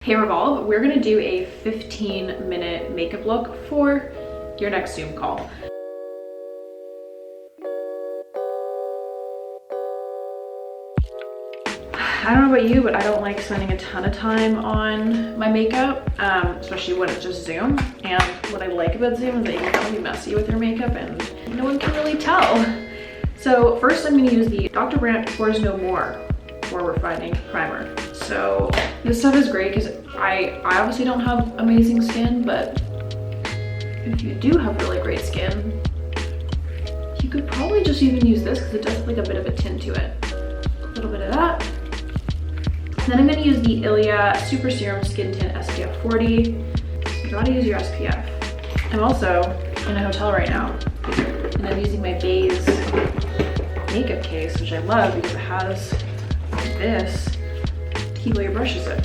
Hey Revolve, we're gonna do a 15-minute makeup look for your next Zoom call. I don't know about you, but I don't like spending a ton of time on my makeup, especially when it's just Zoom. And what I like about Zoom is that you can kind of be messy with your makeup and no one can really tell. So first I'm gonna use the Dr. Brandt Pores No More Pore Refining Primer. So this stuff is great because I obviously don't have amazing skin, but if you do have really great skin, you could probably just even use this because it does have like a bit of a tint to it. A little bit of that. And then I'm going to use the Ilia Super Serum Skin Tint SPF 40. You gotta use your SPF. I'm also in a hotel right now, and I'm using my BEIS makeup case, which I love because it has this to keep all your brushes in.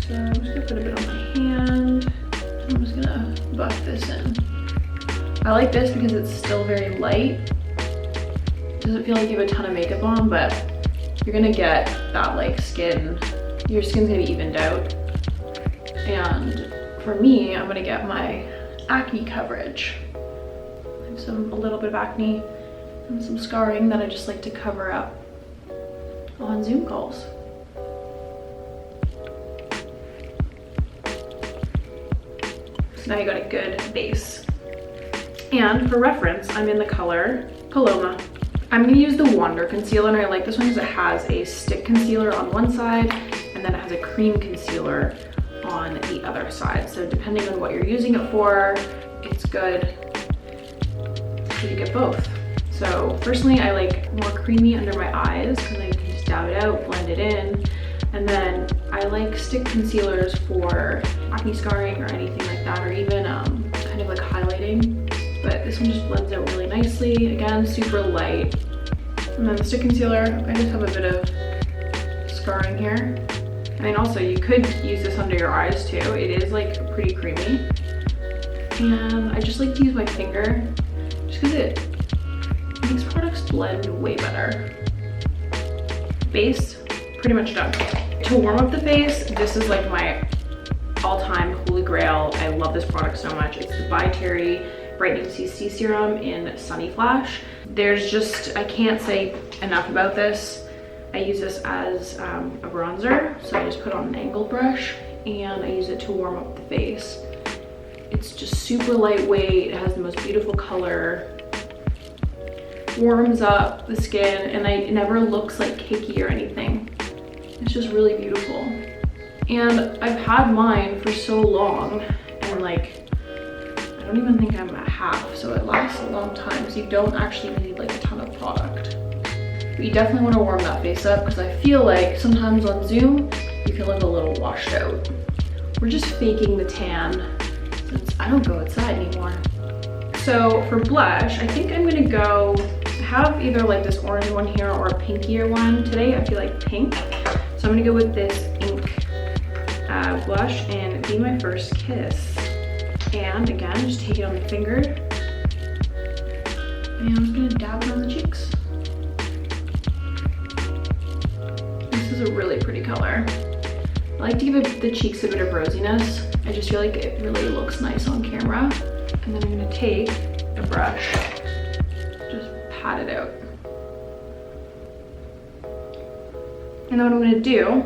So I'm just gonna put a bit on my hand. I'm just gonna buff this in. I like this because it's still very light. It doesn't feel like you have a ton of makeup on, but you're gonna get that like your skin's gonna be evened out. And for me, I'm gonna get my acne coverage. I have a little bit of acne and some scarring that I just like to cover up on Zoom calls. So now you got a good base. And for reference, I'm in the color Paloma. I'm gonna use the Wonder Concealer, and I like this one because it has a stick concealer on one side, and then it has a cream concealer on the other side. So depending on what you're using it for, it's good so you get both. So personally, I like more creamy under my eyes because I can just dab it out, blend it in. And then I like stick concealers for acne scarring or anything like that, or even kind of like highlighting. But this one just blends out really nicely. Again, super light. And then the stick concealer, I just have a bit of scarring here. I mean, also you could use this under your eyes too. It is like pretty creamy. And I just like to use my finger just because it makes products blend way better. Base, pretty much done. To warm up the face, this is like my all-time holy grail. I love this product so much. It's the By Terry Brightening CC Serum in Sunny Flash. There's just, I can't say enough about this. I use this as a bronzer, so I just put on an angled brush and I use it to warm up the face. It's just super lightweight, it has the most beautiful color, warms up the skin, and it never looks like cakey or anything. It's just really beautiful. And I've had mine for so long, and like, I don't even think I'm at half, so it lasts a long time, so you don't actually need like a ton of product. But you definitely want to warm that face up because I feel like sometimes on Zoom, you can look a little washed out. We're just faking the tan since I don't go outside anymore. So for blush, I think I'm gonna go have either like this orange one here or a pinkier one. Today I feel like pink, so I'm gonna go with this ink blush and Be My First Kiss. And again, just take it on the finger and I'm just gonna dab it on the cheeks. This is a really pretty color. I like to give the cheeks a bit of rosiness. I just feel like it really looks nice on camera. And then I'm gonna take a brush, just pat it out. And then what I'm gonna do,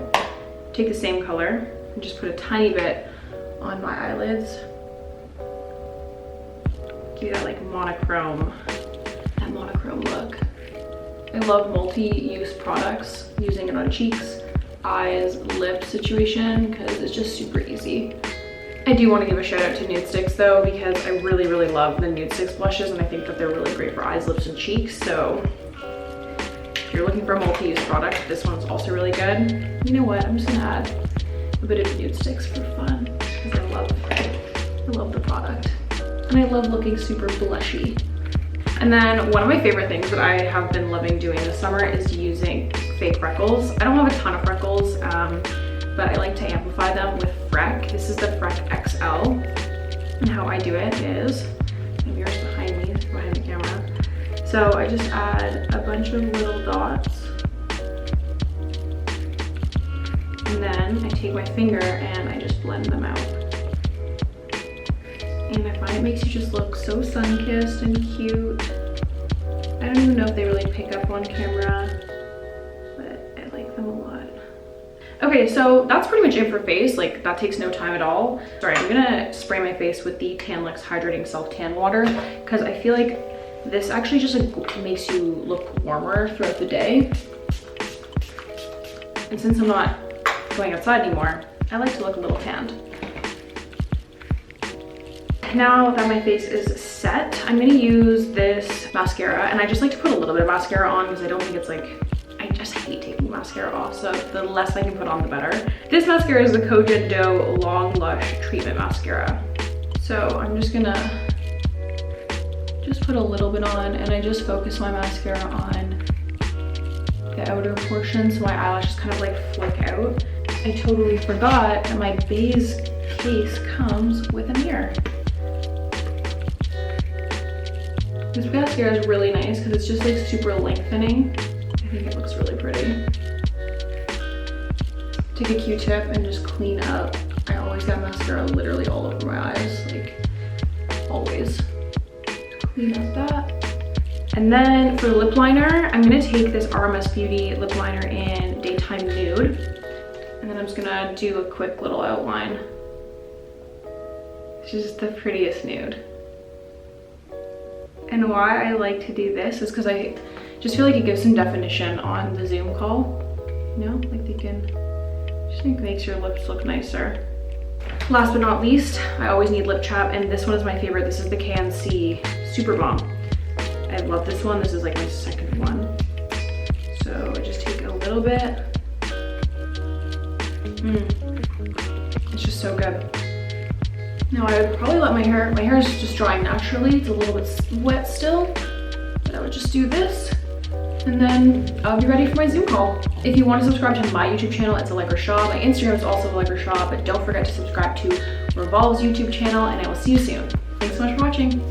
take the same color and just put a tiny bit on my eyelids. Give that like monochrome look. I love multi-use products, using it on cheeks, eyes, lip situation, because it's just super easy. I do want to give a shout out to NUDESTIX though, because I really, really love the NUDESTIX blushes, and I think that they're really great for eyes, lips, and cheeks. So if you're looking for a multi-use product, this one's also really good. You know what, I'm just gonna add a bit of NUDESTIX for fun, because I love the product. And I love looking super blushy. And then one of my favorite things that I have been loving doing this summer is using fake freckles. I don't have a ton of freckles, but I like to amplify them with Freck. This is the Freck XL. And how I do it is, yours behind me, behind the camera. So I just add a bunch of little dots. And then I take my finger and I just blend them out. And I find it makes you just look so sun-kissed and cute. I don't even know if they really pick up on camera, but I like them a lot. Okay, so that's pretty much it for face. Like, that takes no time at all. Sorry, I'm gonna spray my face with the Luxe Hydrating Self Tan Water because I feel like this actually just like, makes you look warmer throughout the day. And since I'm not going outside anymore, I like to look a little tanned. Now that my face is set, I'm gonna use this mascara, and I just like to put a little bit of mascara on because I don't think it's like, I just hate taking mascara off, so the less I can put on, the better. This mascara is the Kojin Dough Long Lush Treatment Mascara. So I'm just gonna put a little bit on, and I just focus my mascara on the outer portion so my eyelashes kind of like flick out. I totally forgot that my BEIS case comes with a mirror. This mascara is really nice because it's just like super lengthening. I think it looks really pretty. Take a Q-tip and just clean up. I always got mascara literally all over my eyes, like always. Clean up that. And then for the lip liner, I'm gonna take this REVOLVE Beauty lip liner in Daytime Nude. And then I'm just gonna do a quick little outline. It's just the prettiest nude. And why I like to do this is because I just feel like it gives some definition on the Zoom call. You know, like they can, just makes your lips look nicer. Last but not least, I always need lip chap, and this one is my favorite. This is the KNC Super Balm. I love this one. This is like my second one. So I just take a little bit. It's just so good. Now I would probably let my hair is just drying naturally. It's a little bit wet still, but I would just do this, and then I'll be ready for my Zoom call. If you want to subscribe to my YouTube channel, it's Allegra Shaw. My Instagram is also Allegra Shaw, but don't forget to subscribe to Revolve's YouTube channel, and I will see you soon. Thanks so much for watching.